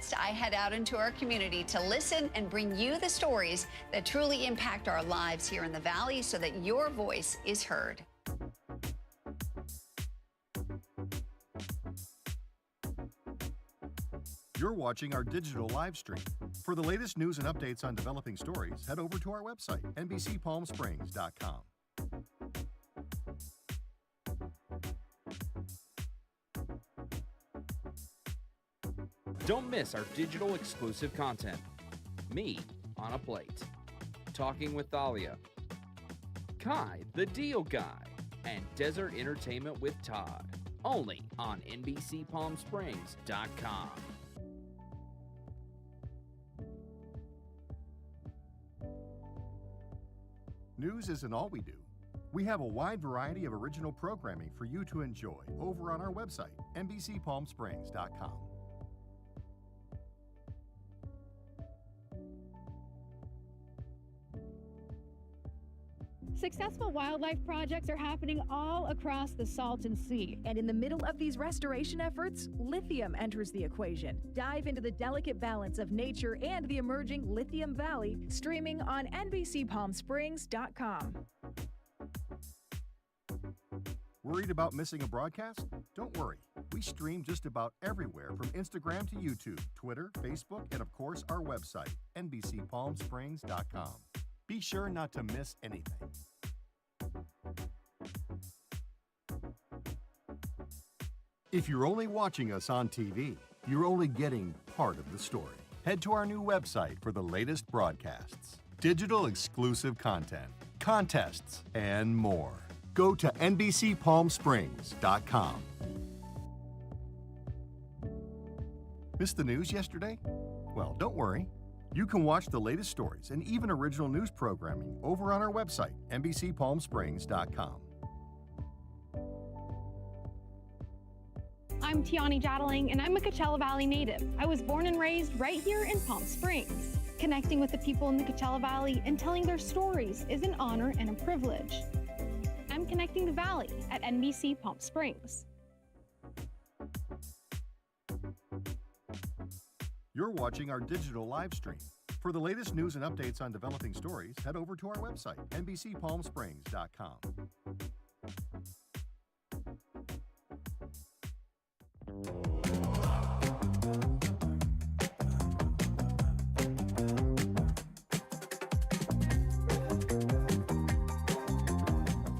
newscast, I head out into our community to listen and bring you the stories that truly impact our lives here in the Valley so that your voice is heard. You're watching our digital live stream. For the latest news and updates on developing stories, head over to our website, NBCPalmSprings.com. Don't miss our digital exclusive content. Me on a Plate, Talking with Thalia, Kai the Deal Guy, and Desert Entertainment with Todd. Only on NBCPalmSprings.com. News isn't all we do. We have a wide variety of original programming for you to enjoy over on our website, NBCPalmSprings.com. Successful wildlife projects are happening all across the Salton Sea. And in the middle of these restoration efforts, lithium enters the equation. Dive into the delicate balance of nature and the emerging Lithium Valley, streaming on NBCPalmSprings.com. Worried about missing a broadcast? Don't worry. We stream just about everywhere from Instagram to YouTube, Twitter, Facebook, and of course our website, NBCPalmSprings.com. Be sure not to miss anything. If you're only watching us on TV, you're only getting part of the story. Head to our new website for the latest broadcasts, digital exclusive content, contests, and more. Go to NBCPalmSprings.com. Missed the news yesterday? Well, don't worry. You can watch the latest stories and even original news programming over on our website, NBCPalmSprings.com. I'm Tiani Jadling, and I'm a Coachella Valley native. I was born and raised right here in Palm Springs. Connecting with the people in the Coachella Valley and telling their stories is an honor and a privilege. I'm connecting the Valley at NBC Palm Springs. You're watching our digital live stream. For the latest news and updates on developing stories, head over to our website, NBCPalmSprings.com.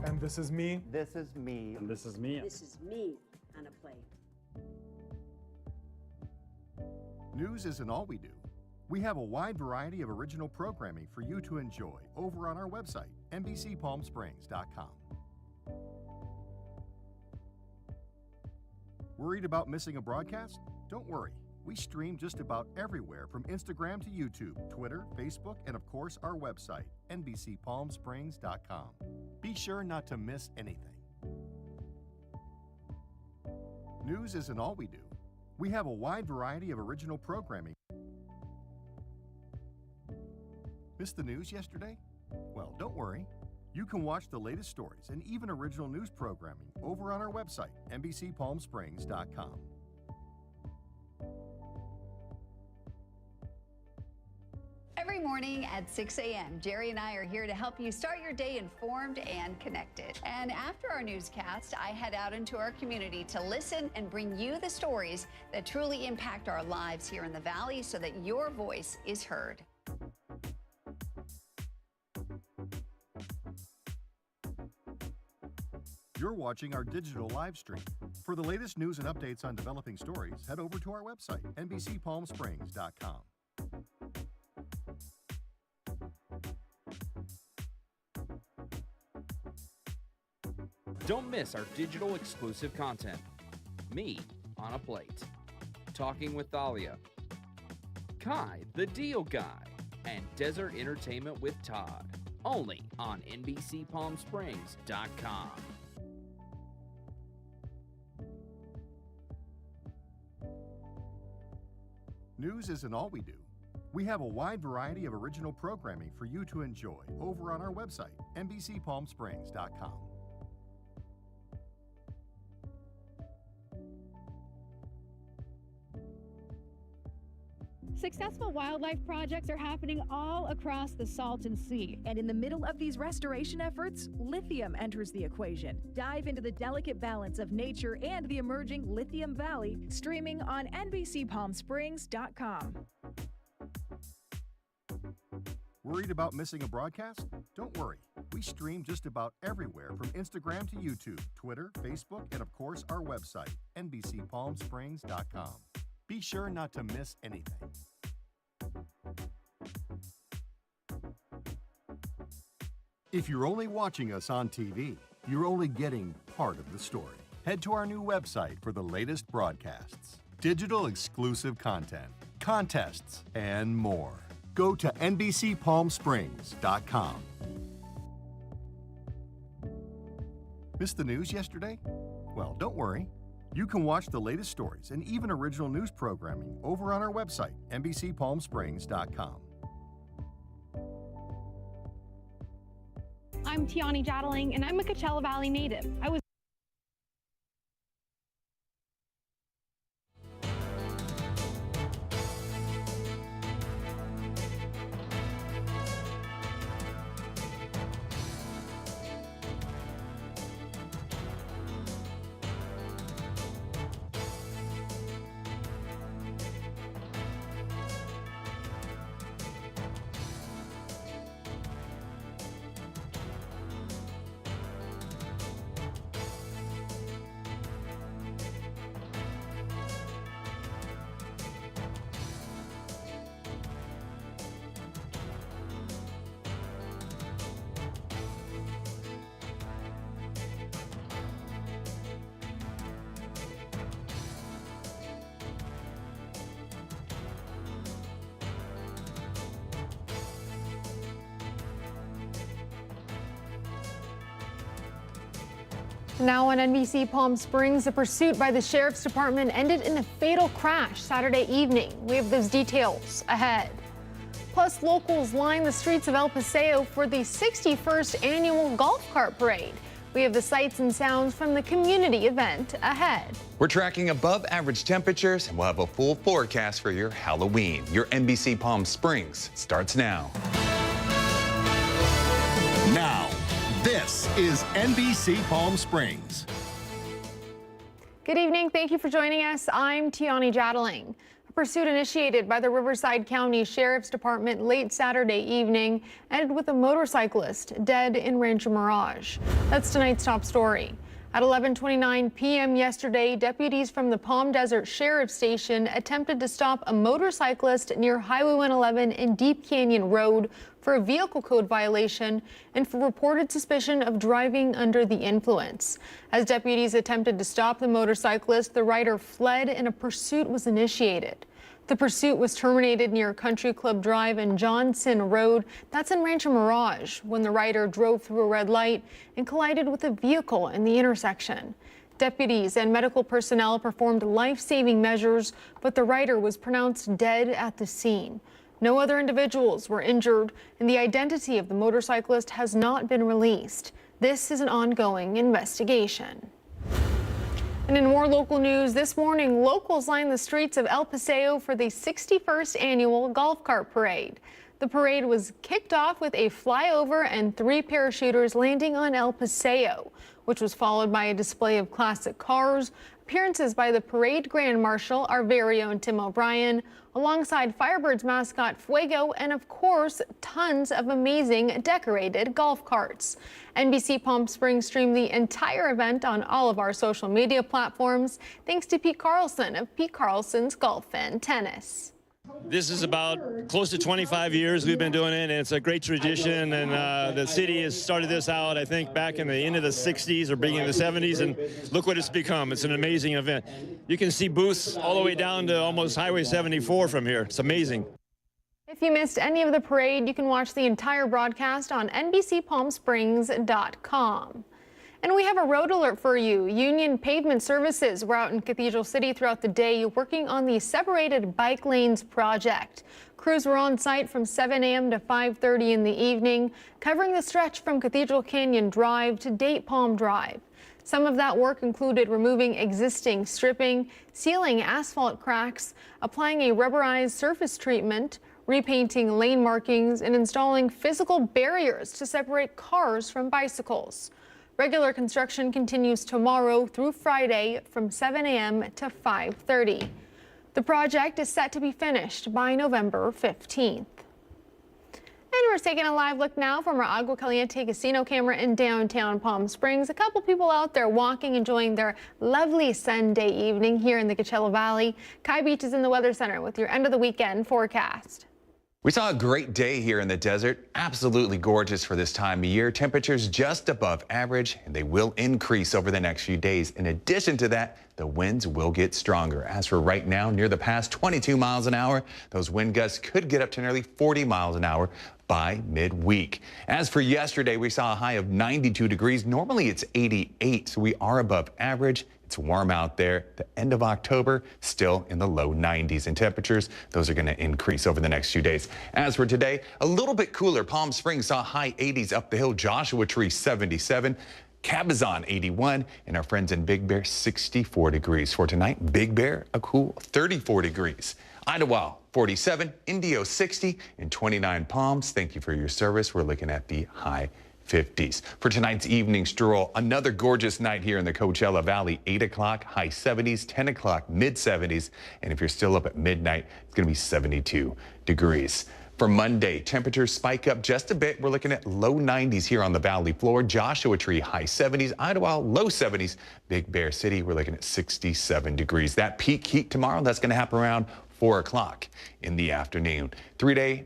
And this is me. This is me. And this is me. This is me on a plate. News isn't all we do. We have a wide variety of original programming for you to enjoy over on our website, NBCPalmSprings.com. Worried about missing a broadcast? Don't worry. We stream just about everywhere from Instagram to YouTube, Twitter, Facebook, and of course our website, NBCPalmSprings.com. Be sure not to miss anything. News isn't all we do. We have a wide variety of original programming. Missed the news yesterday? Well, don't worry. You can watch the latest stories and even original news programming over on our website, NBCPalmSprings.com. Every morning at 6 a.m., Jerry and I are here to help you start your day informed and connected. And after our newscast, I head out into our community to listen and bring you the stories that truly impact our lives here in the Valley so that your voice is heard. You're watching our digital live stream. For the latest news and updates on developing stories, head over to our website, NBCPalmSprings.com. Don't miss our digital exclusive content. Me on a Plate, Talking with Thalia, Kai the Deal Guy, and Desert Entertainment with Todd. Only on NBCPalmSprings.com. News isn't all we do. We have a wide variety of original programming for you to enjoy over on our website, NBCPalmSprings.com. Successful wildlife projects are happening all across the Salton Sea. And in the middle of these restoration efforts, lithium enters the equation. Dive into the delicate balance of nature and the emerging Lithium Valley, streaming on NBCPalmSprings.com. Worried about missing a broadcast? Don't worry. We stream just about everywhere from Instagram to YouTube, Twitter, Facebook, and of course our website, NBCPalmSprings.com. Be sure not to miss anything. If you're only watching us on TV, you're only getting part of the story. Head to our new website for the latest broadcasts, digital exclusive content, contests, and more. Go to NBCPalmSprings.com. Missed the news yesterday? Well, don't worry. You can watch the latest stories and even original news programming over on our website, NBCPalmSprings.com. I'm Tiani Jadling, and I'm a Coachella Valley native. I was Now on NBC Palm Springs, a pursuit by the Sheriff's Department ended in a fatal crash Saturday evening. We have those details ahead. Plus, locals line the streets of El Paseo for the 61st annual golf cart parade. We have the sights and sounds from the community event ahead. We're tracking above average temperatures, and we'll have a full forecast for your Halloween. Your NBC Palm Springs starts now. Now, this is NBC Palm Springs. Good evening. Thank you for joining us. I'm Tiani Jadling. A pursuit initiated by the Riverside County Sheriff's Department late Saturday evening ended with a motorcyclist dead in Rancho Mirage. That's tonight's top story. At 11:29 p.m. yesterday, deputies from the Palm Desert Sheriff's Station attempted to stop a motorcyclist near Highway 111 and Deep Canyon Road for a vehicle code violation and for reported suspicion of driving under the influence. As deputies attempted to stop the motorcyclist, the rider fled and a pursuit was initiated. The pursuit was terminated near Country Club Drive and Johnson Road, that's in Rancho Mirage, when the rider drove through a red light and collided with a vehicle in the intersection. Deputies and medical personnel performed life-saving measures, but the rider was pronounced dead at the scene. No other individuals were injured, and the identity of the motorcyclist has not been released. This is an ongoing investigation. And in more local news, this morning, locals lined the streets of El Paseo for the 61st annual golf cart parade. The parade was kicked off with a flyover and 3 parachuters landing on El Paseo, which was followed by a display of classic cars, appearances by the parade grand marshal, our very own Tim O'Brien, alongside Firebirds mascot Fuego, and of course, tons of amazing decorated golf carts. NBC Palm Springs streamed the entire event on all of our social media platforms, thanks to Pete Carlson of Pete Carlson's Golf and Tennis. This is about close to 25 years we've been doing it, and it's a great tradition, and the city has started this out, I think, back in the end of the 60s or beginning of the 70s, and look what it's become. It's an amazing event. You can see booths all the way down to almost Highway 74 from here. It's amazing. If you missed any of the parade, you can watch the entire broadcast on NBCPalmSprings.com. And we have a road alert for you. Union Pavement Services were out in Cathedral City throughout the day working on the separated bike lanes project. Crews were on site from 7 a.m. to 5:30 in the evening, covering the stretch from Cathedral Canyon Drive to Date Palm Drive. Some of that work included removing existing stripping, sealing asphalt cracks, applying a rubberized surface treatment, repainting lane markings, and installing physical barriers to separate cars from bicycles. Regular construction continues tomorrow through Friday from 7 a.m. to 5:30. The project is set to be finished by November 15th. And we're taking a live look now from our Agua Caliente casino camera in downtown Palm Springs. A couple people out there walking, enjoying their lovely Sunday evening here in the Coachella Valley. Kai Beach is in the Weather Center with your end of the weekend forecast. We saw a great day here in the desert. Absolutely gorgeous for this time of year. Temperatures just above average, and they will increase over the next few days. In addition to that, the winds will get stronger. As for right now, near the pass, 22 miles an hour. Those wind gusts could get up to nearly 40 miles an hour by midweek. As for yesterday, we saw a high of 92 degrees. Normally it's 88, so we are above average. It's warm out there. The end of October, still in the low 90s in temperatures. Those are going to increase over the next few days. As for today, a little bit cooler. Palm Springs saw high 80s up the hill. Joshua Tree 77. Cabazon 81, and our friends in Big Bear 64 degrees. For tonight, Big Bear a cool 34 degrees. Idlewild 47, Indio 60, and 29 Palms. Thank you for your service. We're looking at the high 50s. For tonight's evening stroll, another gorgeous night here in the Coachella Valley. 8 o'clock, high 70s, 10 o'clock, mid 70s, and if you're still up at midnight, it's going to be 72 degrees. For Monday, temperatures spike up just a bit. We're looking at low 90s here on the valley floor. Joshua Tree, high 70s. Idlewild, low 70s. Big Bear City, we're looking at 67 degrees. That peak heat tomorrow, that's going to happen around 4 o'clock in the afternoon. 3-day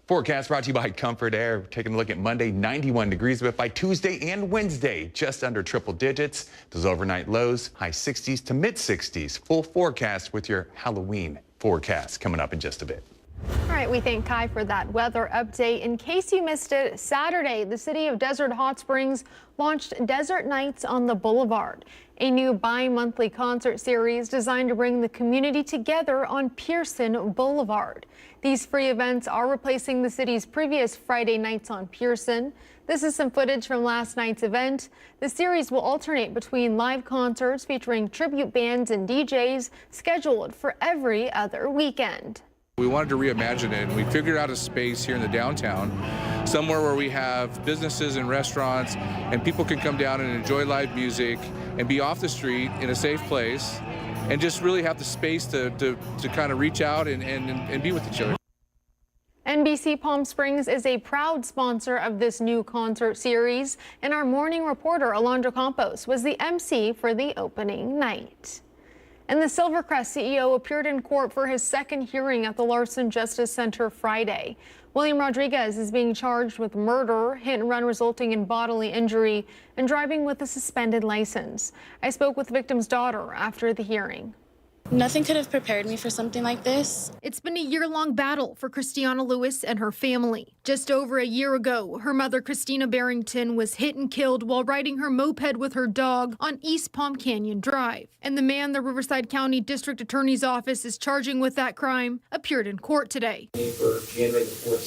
forecast brought to you by Comfort Air. Taking a look at Monday, 91 degrees, but by Tuesday and Wednesday, just under triple digits. Those overnight lows, high 60s to mid 60s. Full forecast with your Halloween forecast coming up in just a bit. All right, we thank Kai for that weather update. In case you missed it, Saturday, the city of Desert Hot Springs launched Desert Nights on the Boulevard, a new bi-monthly concert series designed to bring the community together on Pearson Boulevard. These free events are replacing the city's previous Friday nights on Pearson. This is some footage from last night's event. The series will alternate between live concerts featuring tribute bands and DJs scheduled for every other weekend. We wanted to reimagine it, and we figured out a space here in the downtown, somewhere where we have businesses and restaurants, and people can come down and enjoy live music and be off the street in a safe place, and just really have the space to kind of reach out and be with each other. NBC Palm Springs is a proud sponsor of this new concert series, and our morning reporter, Alondra Campos, was the MC for the opening night. And the Silvercrest CEO appeared in court for his second hearing at the Larson Justice Center Friday. William Rodriguez is being charged with murder, hit and run resulting in bodily injury, and driving with a suspended license. I spoke with the victim's daughter after the hearing. Nothing could have prepared me for something like this. It's been a year-long battle for Christiana Lewis and her family. Just over a year ago, her mother, Christina Barrington, was hit and killed while riding her moped with her dog on East Palm Canyon Drive. And the man the Riverside County District Attorney's Office is charging with that crime appeared in court today.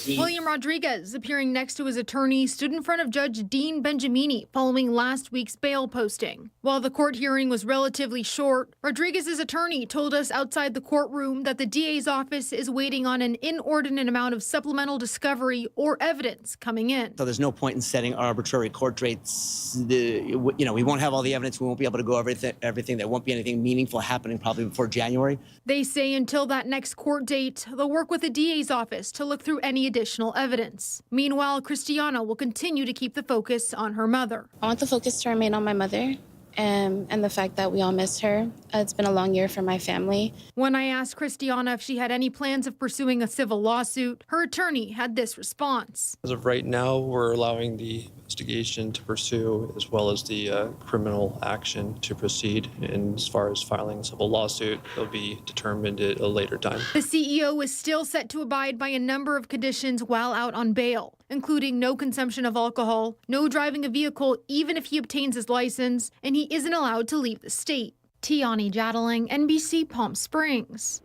William Rodriguez, appearing next to his attorney, stood in front of Judge Dean Benjamini following last week's bail posting. While the court hearing was relatively short, Rodriguez's attorney told us outside the courtroom that the DA's office is waiting on an inordinate amount of supplemental discovery or evidence coming in. So there's no point in setting arbitrary court dates. We won't have all the evidence. We won't be able to go over everything. There won't be anything meaningful happening probably before January. They say until that next court date, they'll work with the DA's office to look through any additional evidence. Meanwhile, Christiana will continue to keep the focus on her mother. I want the focus to remain on my mother. And the fact that we all miss her. It's been a long year for my family. When I asked Christiana if she had any plans of pursuing a civil lawsuit, her attorney had this response. As of right now, we're allowing the investigation to pursue as well as the criminal action to proceed. And as far as filing a civil lawsuit, it'll be determined at a later time. The CEO is still set to abide by a number of conditions while out on bail, including no consumption of alcohol, no driving a vehicle even if he obtains his license, and he isn't allowed to leave the state. Tiani Jadaling, NBC Palm Springs.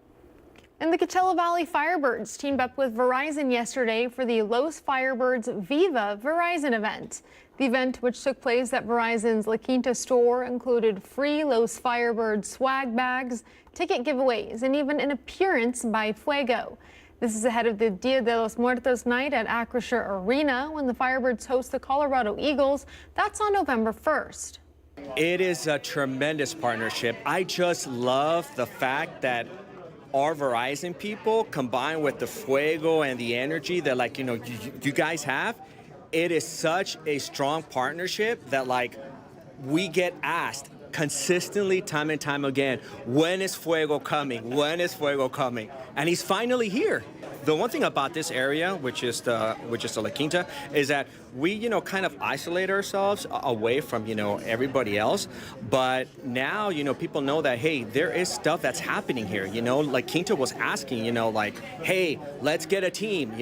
And the Coachella Valley Firebirds teamed up with Verizon yesterday for the Los Firebirds Viva Verizon event. The event, which took place at Verizon's La Quinta store, included free Los Firebird swag bags, ticket giveaways, and even an appearance by Fuego. This is ahead of the Dia de los Muertos night at Acrisure Arena when the Firebirds host the Colorado Eagles. That's on November 1st. It is a tremendous partnership. I just love the fact that our Verizon people combined with the Fuego and the energy that you guys have. It is such a strong partnership that we get asked consistently time and time again, when is Fuego coming? When is Fuego coming? And he's finally here. The one thing about this area, which is the La Quinta, is that we, kind of isolate ourselves away from, everybody else. But now, people know that, hey, there is stuff that's happening here. La Quinta was asking, hey, let's get a team,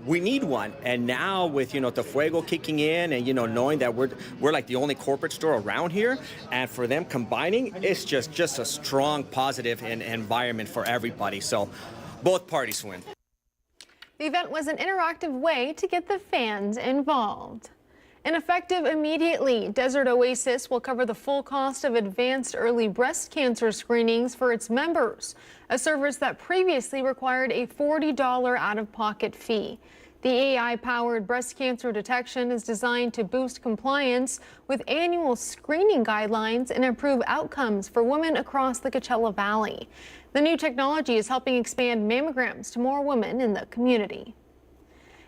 we need one. And now with, the Fuego kicking in and, knowing that we're like the only corporate store around here, and for them combining, it's just a strong, positive environment for everybody. So both parties win. The event was an interactive way to get the fans involved. And effective immediately, Desert Oasis will cover the full cost of advanced early breast cancer screenings for its members, a service that previously required a $40 out-of-pocket fee. The AI-powered breast cancer detection is designed to boost compliance with annual screening guidelines and improve outcomes for women across the Coachella Valley. The new technology is helping expand mammograms to more women in the community.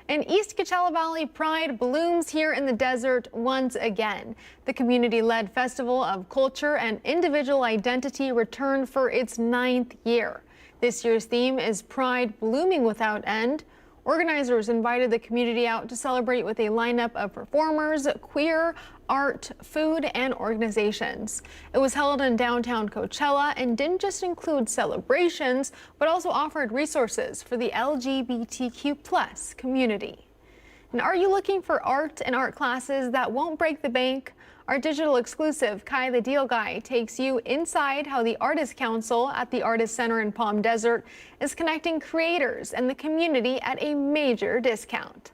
And East Coachella Valley pride blooms here in the desert once again. The community-led Festival of Culture and Individual Identity returned for its 9th year. This year's theme is Pride Blooming Without End. Organizers invited the community out to celebrate with a lineup of performers, queer, art, food, and organizations. It was held in downtown Coachella and didn't just include celebrations, but also offered resources for the LGBTQ+ community. And are you looking for art and art classes that won't break the bank? Our digital exclusive, Kai the Deal Guy, takes you inside how the Artists Council at the Artist Center in Palm Desert is connecting creators and the community at a major discount.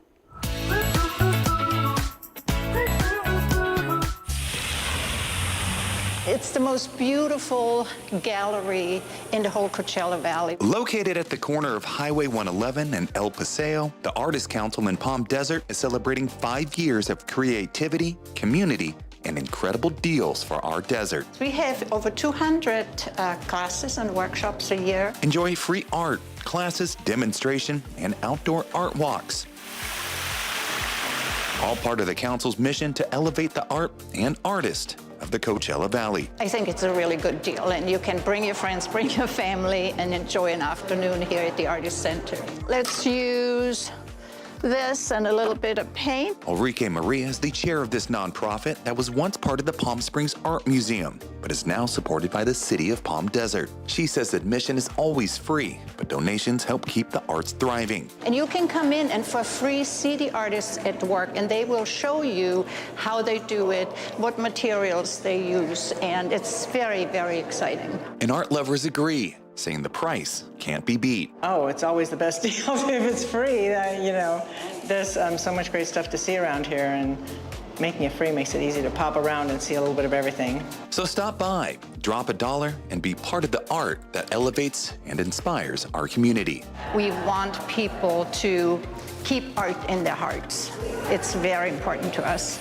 It's the most beautiful gallery in the whole Coachella Valley. Located at the corner of Highway 111 and El Paseo, the Artists Council in Palm Desert is celebrating 5 years of creativity, community, and incredible deals for our desert. We have over 200 classes and workshops a year. Enjoy free art, classes, demonstration, and outdoor art walks. All part of the council's mission to elevate the art and artist of the Coachella Valley. I think it's a really good deal, and you can bring your friends, bring your family, and enjoy an afternoon here at the Artist Center. Let's use this and a little bit of paint. Ulrike Maria is the chair of this nonprofit that was once part of the Palm Springs Art Museum, but is now supported by the city of Palm Desert. She says admission is always free, but donations help keep the arts thriving. And you can come in and for free see the artists at work, and they will show you how they do it, what materials they use, and it's very, very exciting. And art lovers agree, saying the price can't be beat. Oh, it's always the best deal if it's free. There's so much great stuff to see around here, and making it free makes it easy to pop around and see a little bit of everything. So stop by, drop $1, and be part of the art that elevates and inspires our community. We want people to keep art in their hearts. It's very important to us.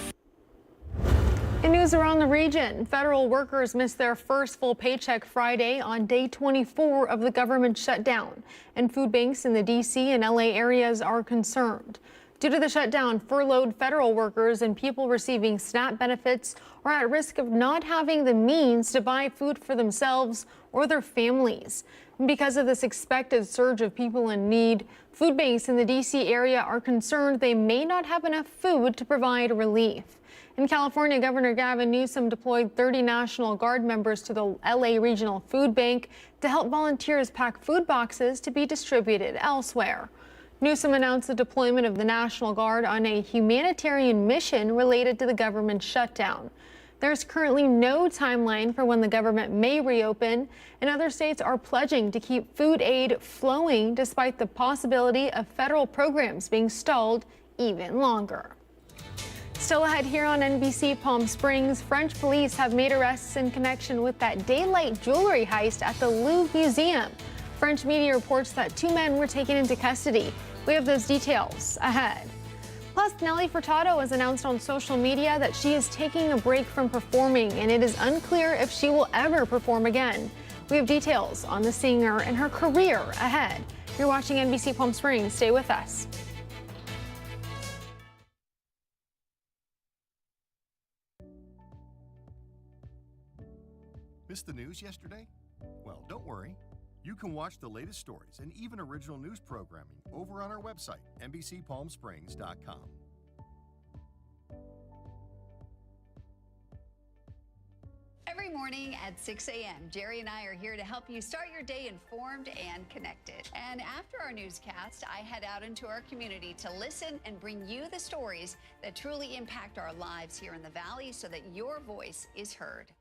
In news around the region, federal workers missed their first full paycheck Friday on day 24 of the government shutdown, and food banks in the D.C. and L.A. areas are concerned. Due to the shutdown, furloughed federal workers and people receiving SNAP benefits are at risk of not having the means to buy food for themselves or their families. Because of this expected surge of people in need, food banks in the D.C. area are concerned they may not have enough food to provide relief. In California, Governor Gavin Newsom deployed 30 National Guard members to the L.A. Regional Food Bank to help volunteers pack food boxes to be distributed elsewhere. Newsom announced the deployment of the National Guard on a humanitarian mission related to the government shutdown. There's currently no timeline for when the government may reopen, and other states are pledging to keep food aid flowing despite the possibility of federal programs being stalled even longer. Still ahead here on NBC Palm Springs, French police have made arrests in connection with that daylight jewelry heist at the Louvre Museum. French media reports that 2 men were taken into custody. We have those details ahead. Plus, Nelly Furtado has announced on social media that she is taking a break from performing, and it is unclear if she will ever perform again. We have details on the singer and her career ahead. You're watching NBC Palm Springs. Stay with us. Missed the news yesterday? Well, don't worry. You can watch the latest stories and even original news programming over on our website, NBCPalmSprings.com. Every morning at 6 a.m., Jerry and I are here to help you start your day informed and connected. And after our newscast, I head out into our community to listen and bring you the stories that truly impact our lives here in the Valley so that your voice is heard.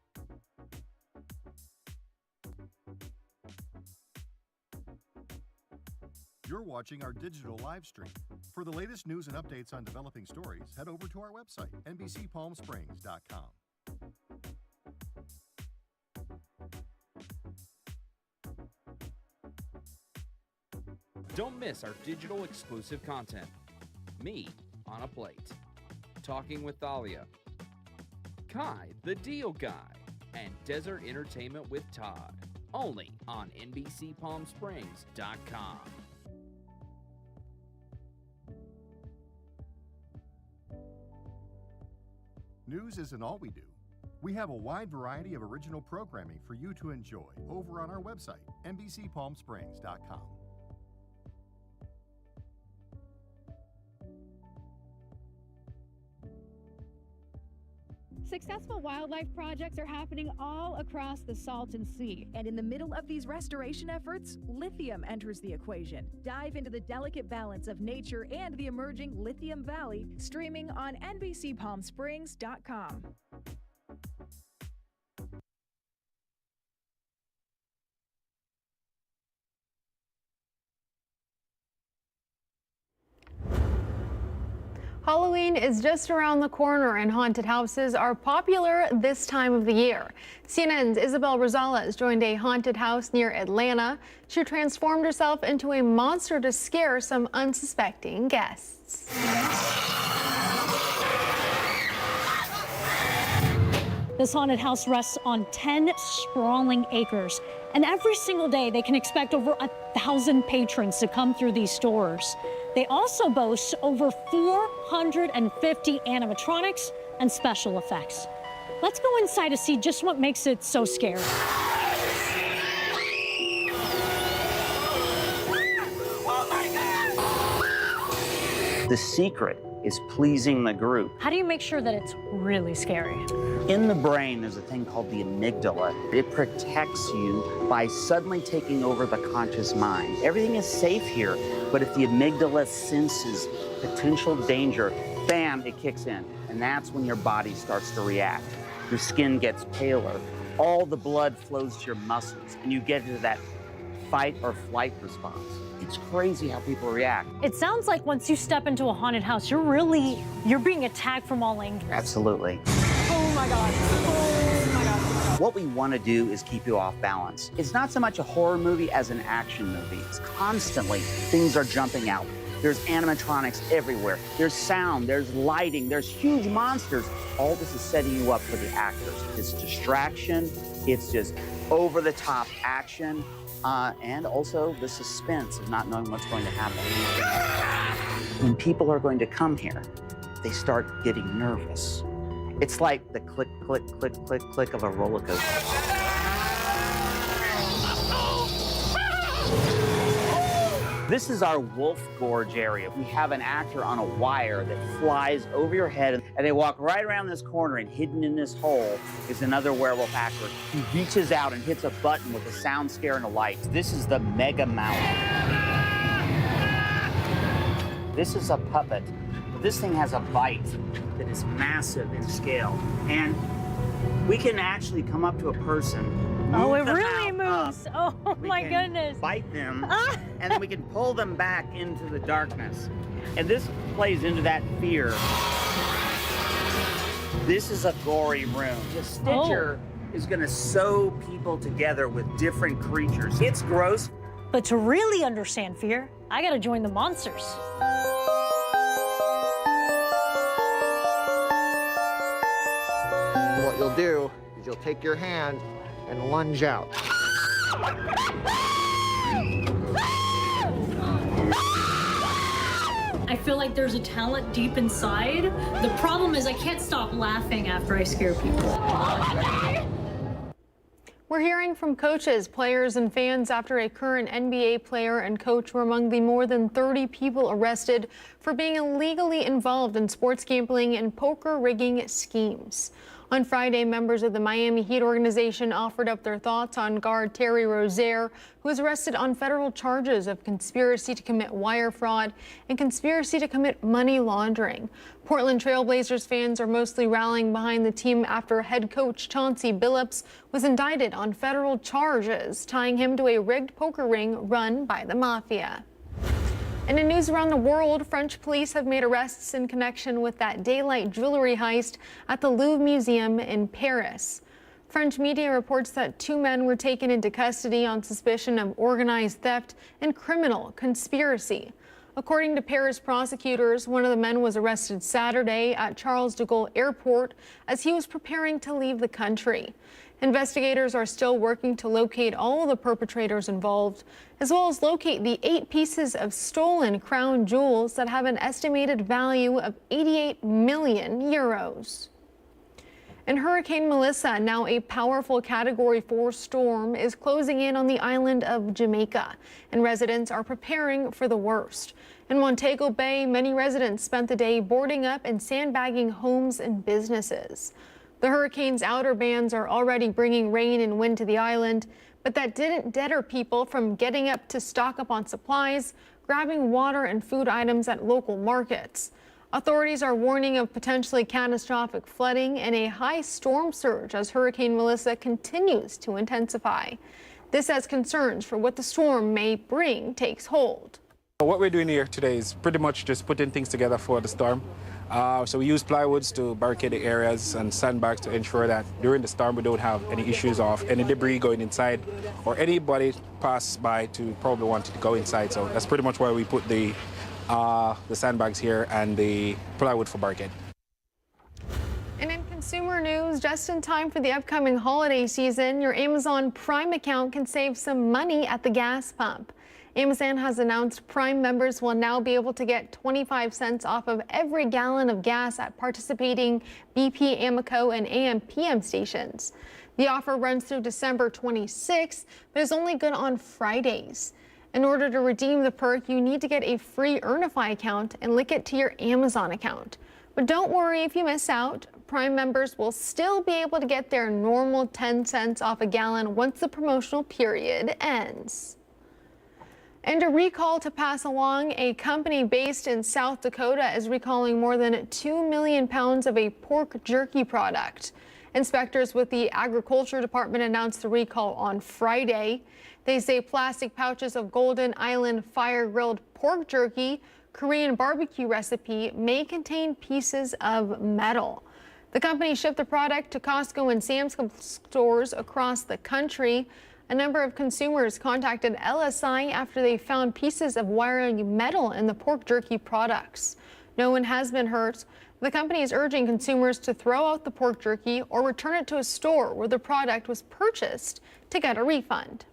You're watching our digital live stream. For the latest news and updates on developing stories, head over to our website, NBCPalmSprings.com. Don't miss our digital exclusive content. Me on a Plate, Talking with Thalia, Kai the Deal Guy, and Desert Entertainment with Todd. Only on NBCPalmSprings.com. News isn't all we do. We have a wide variety of original programming for you to enjoy over on our website, NBCPalmSprings.com. Successful wildlife projects are happening all across the Salton Sea. And in the middle of these restoration efforts, lithium enters the equation. Dive into the delicate balance of nature and the emerging Lithium Valley, streaming on NBCPalmSprings.com. Halloween is just around the corner and haunted houses are popular this time of the year. CNN's Isabel Rosales joined a haunted house near Atlanta. She transformed herself into a monster to scare some unsuspecting guests. This haunted house rests on 10 sprawling acres, and every single day they can expect over 1,000 patrons to come through these stores. They also boast over 450 animatronics and special effects. Let's go inside to see just what makes it so scary. The secret is pleasing the group. How do you make sure that it's really scary? In the brain, there's a thing called the amygdala. It protects you by suddenly taking over the conscious mind. Everything is safe here, but if the amygdala senses potential danger, bam, it kicks in. And that's when your body starts to react. Your skin gets paler, all the blood flows to your muscles, and you get into that fight or flight response. It's crazy how people react. It sounds like once you step into a haunted house, you're being attacked from all angles. Absolutely. Oh my God. Oh my God. What we want to do is keep you off balance. It's not so much a horror movie as an action movie. It's constantly things are jumping out. There's animatronics everywhere. There's sound, there's lighting, there's huge monsters. All this is setting you up for the actors. It's distraction, it's just over-the-top action, and also the suspense of not knowing what's going to happen. When people are going to come here, they start getting nervous. It's like the click, click, click, click, click of a roller coaster. This is our Wolf Gorge area. We have an actor on a wire that flies over your head, and they walk right around this corner, and hidden in this hole is another werewolf actor. He reaches out and hits a button with a sound scare and a light. This is the Mega Mouth. This is a puppet. This thing has a bite that is massive in scale, and we can actually come up to a person. Oh, it really moves. Oh my goodness. Bite them, and then we can pull them back into the darkness. And this plays into that fear. This is a gory room. The Stitcher is going to sew people together with different creatures. It's gross. But to really understand fear, I gotta join the monsters. What you'll do is you'll take your hand and lunge out. I feel like there's a talent deep inside. The problem is I can't stop laughing after I scare people. We're hearing from coaches, players, and fans after a current NBA player and coach were among the more than 30 people arrested for being illegally involved in sports gambling and poker rigging schemes. On Friday, members of the Miami Heat organization offered up their thoughts on guard Terry Rozier, who was arrested on federal charges of conspiracy to commit wire fraud and conspiracy to commit money laundering. Portland Trail Blazers fans are mostly rallying behind the team after head coach Chauncey Billups was indicted on federal charges, tying him to a rigged poker ring run by the mafia. And in news around the world, French police have made arrests in connection with that daylight jewelry heist at the Louvre Museum in Paris. French media reports that 2 men were taken into custody on suspicion of organized theft and criminal conspiracy. According to Paris prosecutors, one of the men was arrested Saturday at Charles de Gaulle Airport as he was preparing to leave the country. Investigators are still working to locate all of the perpetrators involved, as well as locate the 8 pieces of stolen crown jewels that have an estimated value of 88 million euros. And Hurricane Melissa, now a powerful Category 4 storm, is closing in on the island of Jamaica, and residents are preparing for the worst. In Montego Bay, many residents spent the day boarding up and sandbagging homes and businesses. The hurricane's outer bands are already bringing rain and wind to the island, but that didn't deter people from getting up to stock up on supplies, grabbing water and food items at local markets. Authorities are warning of potentially catastrophic flooding and a high storm surge as Hurricane Melissa continues to intensify. This as concerns for what the storm may bring takes hold. What we're doing here today is pretty much just putting things together for the storm. So we use plywoods to barricade the areas and sandbags to ensure that during the storm we don't have any issues of any debris going inside or anybody pass by to probably want to go inside. So that's pretty much why we put the sandbags here and the plywood for barricade. And in consumer news, just in time for the upcoming holiday season, your Amazon Prime account can save some money at the gas pump. Amazon has announced Prime members will now be able to get 25 cents off of every gallon of gas at participating BP, Amoco, and AM/PM stations. The offer runs through December 26th, but is only good on Fridays. In order to redeem the perk, you need to get a free Earnify account and link it to your Amazon account. But don't worry if you miss out. Prime members will still be able to get their normal 10 cents off a gallon once the promotional period ends. And a recall to pass along, a company based in South Dakota is recalling more than 2 million pounds of a pork jerky product. Inspectors with the Agriculture Department announced the recall on Friday. They say plastic pouches of Golden Island fire-grilled pork jerky, Korean barbecue recipe, may contain pieces of metal. The company shipped the product to Costco and Sam's Club stores across the country. A number of consumers contacted LSI after they found pieces of wiring metal in the pork jerky products. No one has been hurt. The company is urging consumers to throw out the pork jerky or return it to a store where the product was purchased to get a refund.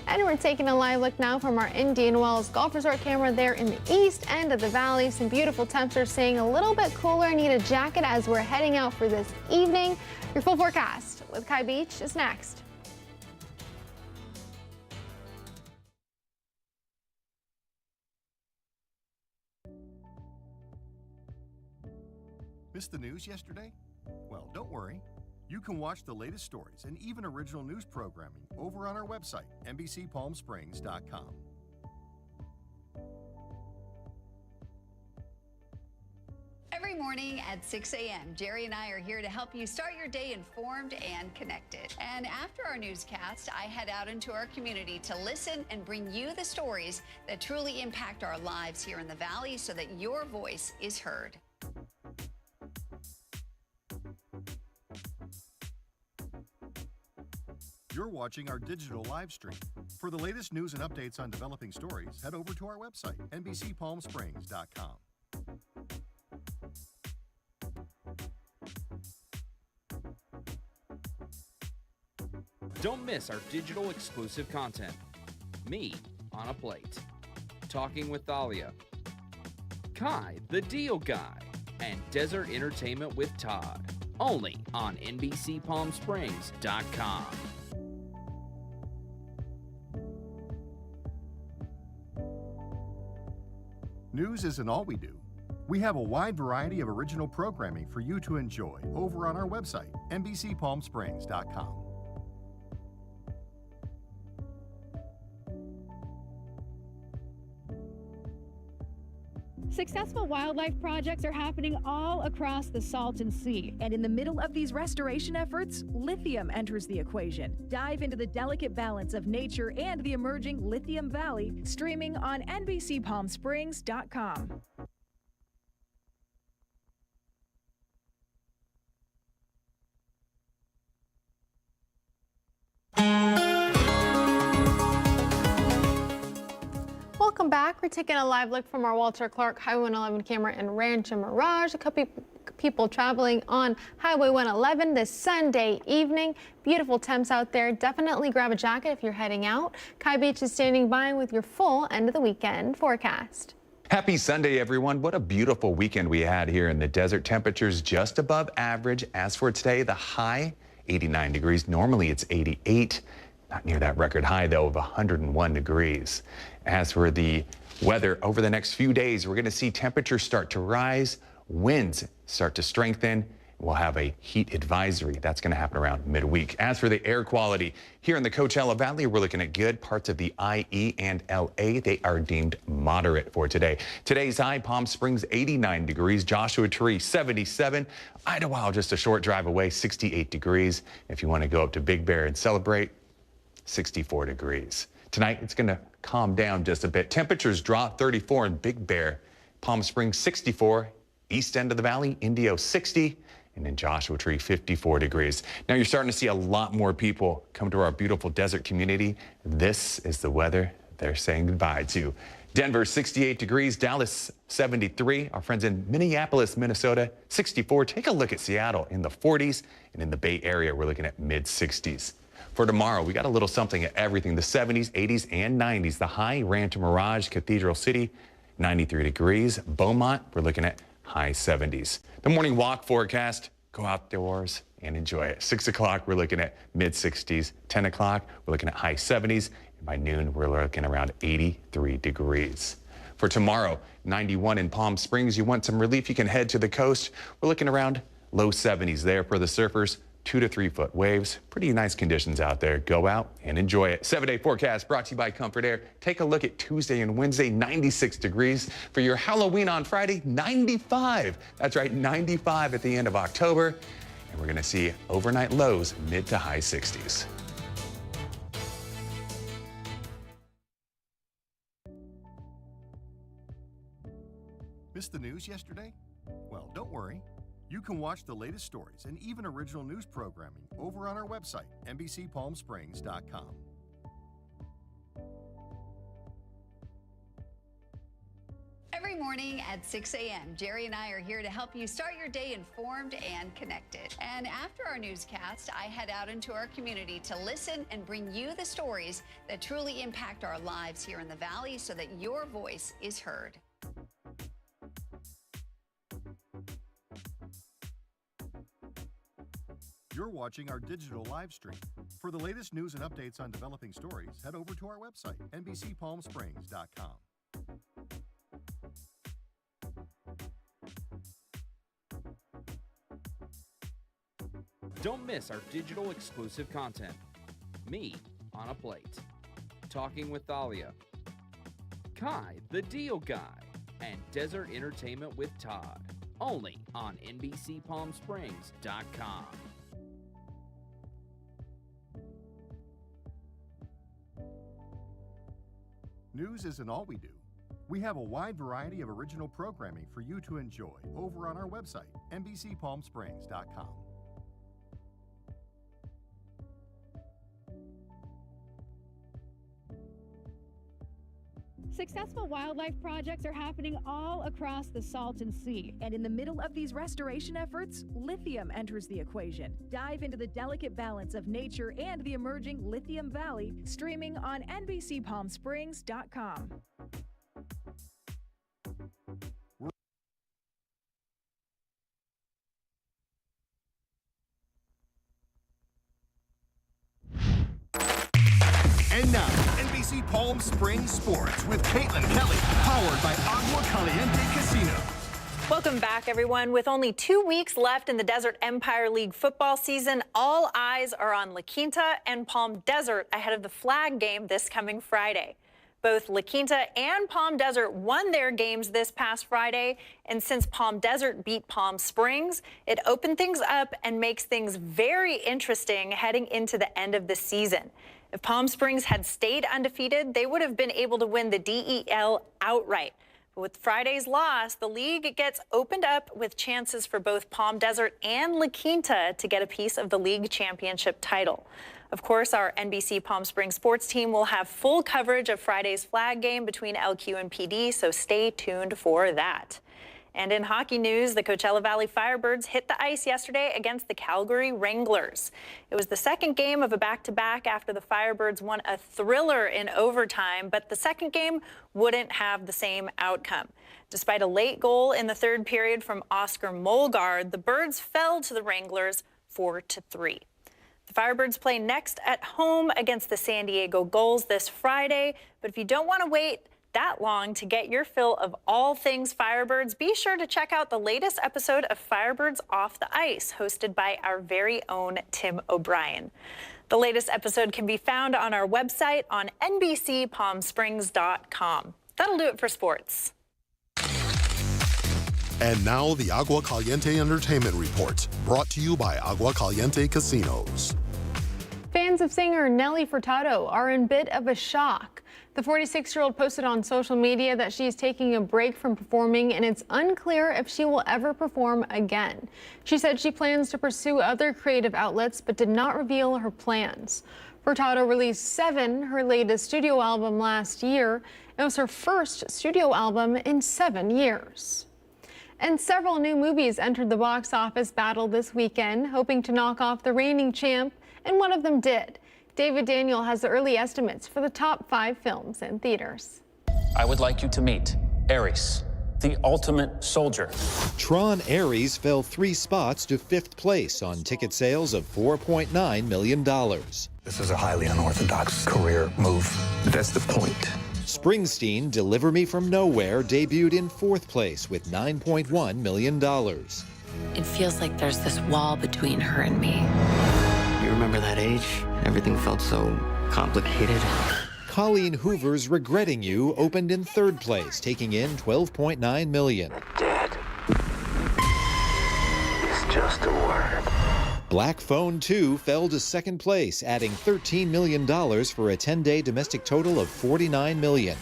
And we're taking a live look now from our Indian Wells Golf Resort camera there in the east end of the valley. Some beautiful temps are staying a little bit cooler. Need a jacket as we're heading out for this evening. Your full forecast with Kai Beach is next. Missed the news yesterday? Well, don't worry. You can watch the latest stories and even original news programming over on our website, NBCPalmSprings.com. Every morning at 6 a.m., Jerry and I are here to help you start your day informed and connected. And after our newscast, I head out into our community to listen and bring you the stories that truly impact our lives here in the Valley so that your voice is heard. You're watching our digital live stream. For the latest news and updates on developing stories, head over to our website, NBCPalmSprings.com. Don't miss our digital exclusive content. Me on a Plate, Talking with Thalia, Kai the Deal Guy, and Desert Entertainment with Todd. Only on NBCPalmSprings.com. News isn't all we do. We have a wide variety of original programming for you to enjoy over on our website, NBCPalmSprings.com. Successful wildlife projects are happening all across the Salton Sea. And in the middle of these restoration efforts, lithium enters the equation. Dive into the delicate balance of nature and the emerging Lithium Valley, streaming on NBCPalmSprings.com. Welcome back. We're taking a live look from our Walter Clark Highway 111 camera in Rancho Mirage. A couple people traveling on Highway 111 this Sunday evening. Beautiful temps out there. Definitely grab a jacket if you're heading out. Kai Beach is standing by with your full end of the weekend forecast. Happy Sunday, everyone. What a beautiful weekend we had here in the desert. Temperatures just above average. As for today, the high 89 degrees. Normally it's 88. Not near that record high, though, of 101 degrees. As for the weather over the next few days, we're going to see temperatures start to rise, winds start to strengthen. We'll have a heat advisory. That's going to happen around midweek. As for the air quality, here in the Coachella Valley, we're looking at good. Parts of the IE and LA, they are deemed moderate for today. Today's high, Palm Springs, 89 degrees. Joshua Tree, 77. Idlewild, just a short drive away, 68 degrees. If you want to go up to Big Bear and celebrate, 64 degrees. Tonight, it's going to calm down just a bit. Temperatures drop, 34 in Big Bear, Palm Springs 64, east end of the valley, Indio 60, and in Joshua Tree 54 degrees. Now you're starting to see a lot more people come to our beautiful desert community. This is the weather they're saying goodbye to. Denver 68 degrees, Dallas 73, our friends in Minneapolis, Minnesota 64. Take a look at Seattle in the 40s, and in the Bay Area we're looking at mid 60s. For tomorrow, we got a little something at everything, the 70s, 80s, and 90s. The high, Rancho Mirage, Cathedral City, 93 degrees. Beaumont, we're looking at high 70s. The morning walk forecast, go outdoors and enjoy it. 6 o'clock, we're looking at mid 60s. 10 o'clock, we're looking at high 70s. And by noon, we're looking around 83 degrees. For tomorrow, 91 in Palm Springs. You want some relief, you can head to the coast. We're looking around low 70s there for the surfers. 2 to 3 foot waves. Pretty nice conditions out there. Go out and enjoy it. 7-day forecast brought to you by Comfort Air. Take a look at Tuesday and Wednesday, 96 degrees. For your Halloween on Friday, 95. That's right, 95 at the end of October. And we're going to see overnight lows mid to high 60s. Missed the news yesterday? Well, don't worry. You can watch the latest stories and even original news programming over on our website, NBCPalmSprings.com. Every morning at 6 a.m., Jerry and I are here to help you start your day informed and connected. And after our newscast, I head out into our community to listen and bring you the stories that truly impact our lives here in the Valley so that your voice is heard. You're watching our digital live stream. For the latest news and updates on developing stories, head over to our website, NBCPalmSprings.com. Don't miss our digital exclusive content. Me on a Plate, Talking with Thalia, Kai the Deal Guy, and Desert Entertainment with Todd. Only on NBCPalmSprings.com. News isn't all we do. We have a wide variety of original programming for you to enjoy over on our website, NBCPalmSprings.com. Successful wildlife projects are happening all across the Salton Sea. And in the middle of these restoration efforts, lithium enters the equation. Dive into the delicate balance of nature and the emerging Lithium Valley, streaming on NBCPalmSprings.com. And now, NBC Palm Springs Sports with Caitlin Kelly, powered by Agua Caliente Casino. Welcome back, everyone. With only 2 weeks left in the Desert Empire League football season, all eyes are on La Quinta and Palm Desert ahead of the flag game this coming Friday. Both La Quinta and Palm Desert won their games this past Friday, and since Palm Desert beat Palm Springs, it opened things up and makes things very interesting heading into the end of the season. If Palm Springs had stayed undefeated, they would have been able to win the DEL outright. But with Friday's loss, the league gets opened up with chances for both Palm Desert and La Quinta to get a piece of the league championship title. Of course, our NBC Palm Springs sports team will have full coverage of Friday's flag game between LQ and PD, so stay tuned for that. And in hockey news, the Coachella Valley Firebirds hit the ice yesterday against the Calgary Wranglers. It was the second game of a back-to-back after the Firebirds won a thriller in overtime, but the second game wouldn't have the same outcome. Despite a late goal in the third period from Oscar Molgard, the Birds fell to the Wranglers 4-3. The Firebirds play next at home against the San Diego Gulls this Friday, but if you don't want to wait that long to get your fill of all things Firebirds, be sure to check out the latest episode of Firebirds Off the Ice, hosted by our very own Tim O'Brien. The latest episode can be found on our website on NBCPalmSprings.com. That'll do it for sports. And now the Agua Caliente Entertainment Report, brought to you by Agua Caliente Casinos. Fans of singer Nelly Furtado are in a bit of a shock. The 46-year-old posted on social media that she is taking a break from performing, and it's unclear if she will ever perform again. She said she plans to pursue other creative outlets, but did not reveal her plans. Furtado released Seven, her latest studio album, last year. It was her first studio album in 7 years. And several new movies entered the box office battle this weekend, hoping to knock off the reigning champ, and one of them did. David Daniel has the early estimates for the top 5 films in theaters. I would like you to meet Ares, the ultimate soldier. Tron Ares fell 3 spots to 5th place on ticket sales of $4.9 million. This is a highly unorthodox career move. That's the point. Springsteen, Deliver Me From Nowhere, debuted in 4th place with $9.1 million. It feels like there's this wall between her and me. You remember that age? Everything felt so complicated. Colleen Hoover's Regretting You opened in 3rd place, taking in $12.9 million. Dead is just a word. Black Phone 2 fell to 2nd place, adding $13 million for a 10-day domestic total of $49 million.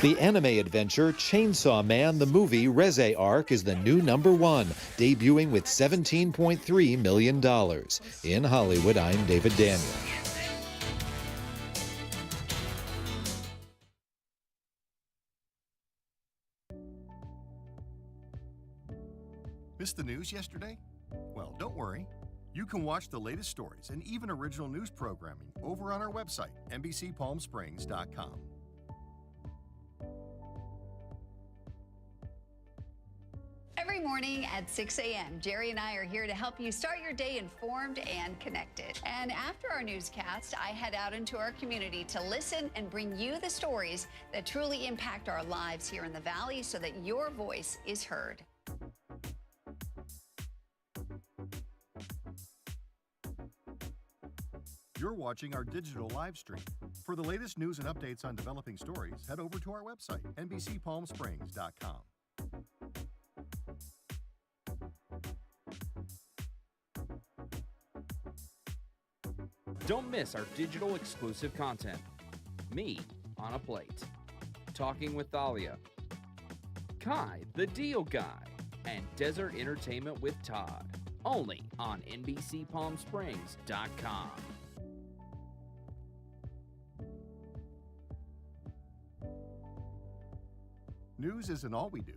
The anime adventure Chainsaw Man the Movie Reze Arc is the new #1, debuting with $17.3 million. In Hollywood, I'm David Daniel. Missed the news yesterday? Well, don't worry. You can watch the latest stories and even original news programming over on our website, NBCPalmSprings.com. Every morning at 6 a.m., Jerry and I are here to help you start your day informed and connected. And after our newscast, I head out into our community to listen and bring you the stories that truly impact our lives here in the Valley so that your voice is heard. You're watching our digital live stream. For the latest news and updates on developing stories, head over to our website, NBCPalmSprings.com. Don't miss our digital exclusive content. Me on a Plate, Talking with Thalia, Kai the Deal Guy, and Desert Entertainment with Todd. Only on NBCPalmSprings.com. News isn't all we do.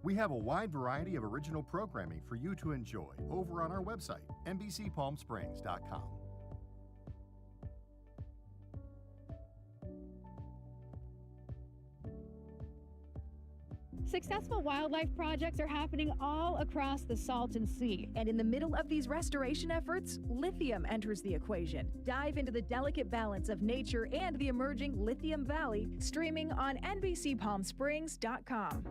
We have a wide variety of original programming for you to enjoy over on our website, NBCPalmSprings.com. Successful wildlife projects are happening all across the Salton Sea. And in the middle of these restoration efforts, lithium enters the equation. Dive into the delicate balance of nature and the emerging Lithium Valley, streaming on NBCPalmSprings.com.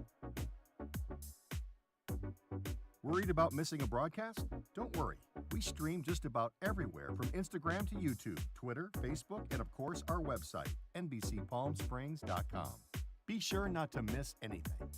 Worried about missing a broadcast? Don't worry. We stream just about everywhere from Instagram to YouTube, Twitter, Facebook, and of course our website, NBCPalmSprings.com. Be sure not to miss anything.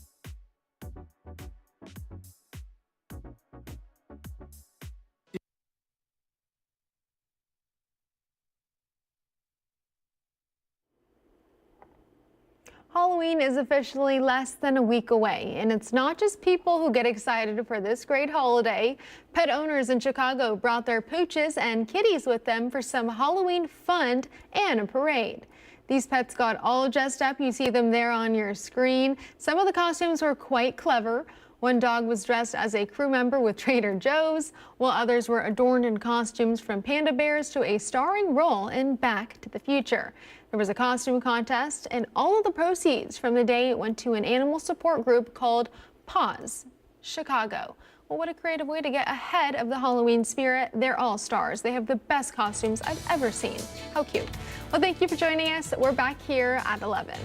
Halloween is officially less than a week away, and it's not just people who get excited for this great holiday. Pet owners in Chicago brought their pooches and kitties with them for some Halloween fun and a parade. These pets got all dressed up. You see them there on your screen. Some of the costumes were quite clever. One dog was dressed as a crew member with Trader Joe's, while others were adorned in costumes from panda bears to a starring role in Back to the Future. There was a costume contest, and all of the proceeds from the day went to an animal support group called Paws Chicago. Well, what a creative way to get ahead of the Halloween spirit. They're all stars. They have the best costumes I've ever seen. How cute. Well, thank you for joining us. We're back here at 11.